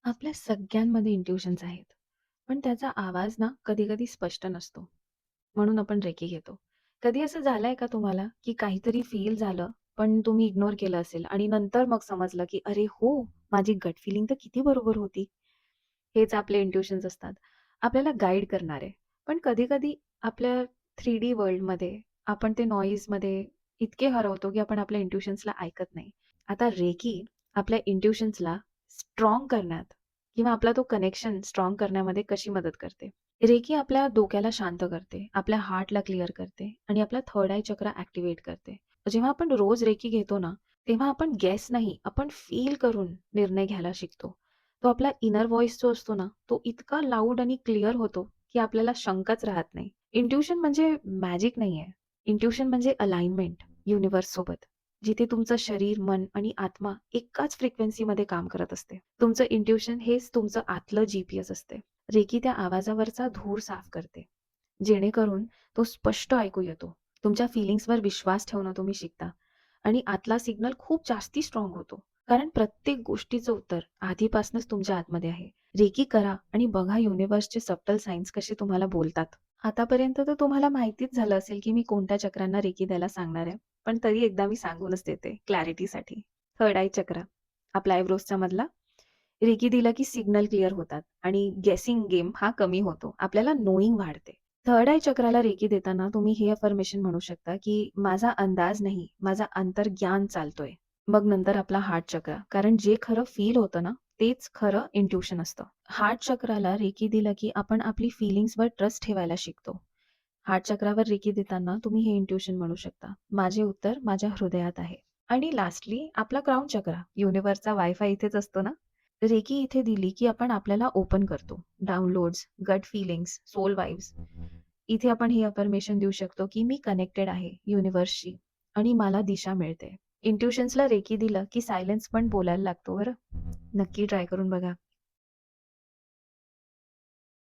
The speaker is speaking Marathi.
आपल्या सगळ्यांमध्ये इंट्युशन्स आहेत. पण त्याचा आवाज ना कधी-कधी स्पष्ट नसतो. म्हणून आपण रेकी घेतो. कधी असं झालंय का तुम्हाला, की काहीतरी फील झालं, पण तुम्ही इग्नोर केलं असेल आणि नंतर मग समजलं, की "अरे हो, माझी गट फिलिंग तर किती बरोबर होती." हेच आपले इंट्युशन्स असतात. आपल्याला गाईड करणारे. पण कधी-कधी आपल्या 3D वर्ल्डमध्ये आपण ते नॉईजमध्ये इतके हरवतो, की आपण आपल्या इंट्युशन्सला ऐकत नाही. आता रेकी आपल्या इंट्युशन्सला स्ट्राँग करण्यात किंवा आपला तो कनेक्शन स्ट्राँग करण्यामध्ये कशी मदत करते? रेकी आपल्या डोक्याला शांत करते, आपल्या हार्टला क्लिअर करते आणि आपला थर्ड आय चक्र ॲक्टिव्हेट करते. जेव्हा आपण रोज रेकी घेतो ना, तेव्हा आपण गेस नाही, आपण फील करून निर्णय घ्यायला शिकतो. तो आपला इनर व्हॉईस जो असतो ना, तो इतका लाऊड आणि क्लिअर होतो, की आपल्याला शंकाच राहत नाही. इंट्युशन म्हणजे मॅजिक नाहीये. इंट्युशन म्हणजे अलाइनमेंट युनिव्हर्ससोबत. जिथे तुमचं शरीर, मन आणि आत्मा एकाच फ्रिक्वेन्सीमध्ये काम करत असते. तुमचं इंट्युशन हेच तुमचं आतलं जी-पी-एस असते. रेकी त्या आवाजावरचा धूर साफ करते. जेणेकरून तो स्पष्ट ऐकू येतो. तुमच्या फीलिंग्सवर विश्वास ठेवणं तुम्ही शिकता आणि आतला सिग्नल खूप जास्ती स्ट्राँग होतो. कारण प्रत्येक गोष्टीचं उत्तर आधीपासूनच तुमच्या आतमध्ये आहे. रेकी करा आणि बघा युनिव्हर्सचे सबटल सायन्स कसे तुम्हाला बोलतात. आतापर्यंत तर तुम्हाला माहितीच झालं असेल, की मी कोणत्या चक्रांना रेकी द्यायला सांगणार आहे. पण तरी एकदा मी सांगूनच देते क्लॅरिटीसाठी. थर्ड आय चक्र आपला आयब्रोजचा मधला. रेकी दिलं की सिग्नल क्लिअर होतात आणि गेसिंग गेम हा कमी होतो. आपल्याला नोईंग वाढते. थर्ड आय चक्राला रेकी देताना तुम्ही हे अफर्मेशन म्हणू शकता, की माझा अंदाज नाही, माझा अंतर्ज्ञान चालतोय. मग नंतर आपला हार्ट चक्र. कारण जे खरं फील होतं ना, तेच खरं इंट्युशन असतं. हार्ट चक्राला रेकी दिलं की आपण आपली फीलिंग्सवर ट्रस्ट ठेवायला शिकतो. हार्ट चक्रावर रेकी देताना तुम्ही हे इंट्युशन म्हणू शकता. माझे उत्तर माझ्या हृदयात आहे. आणि लास्टली आपला क्राउन चक्र. युनिव्हर्सचा वायफाय इथेच असतो ना. रेकी इथे दिली की आपण आपल्याला ओपन करतो. Downloads, gut feelings, soul vibes. इथे आपण हे अफर्मेशन देऊ शकतो की मी कनेक्टेड आहे युनिव्हर्सशी आणि मला दिशा मिळते. इंट्युशन्सला रेकी दिलं की सायलेन्स पण बोलायला लागतो बरं. नक्की ट्राय करून बघा.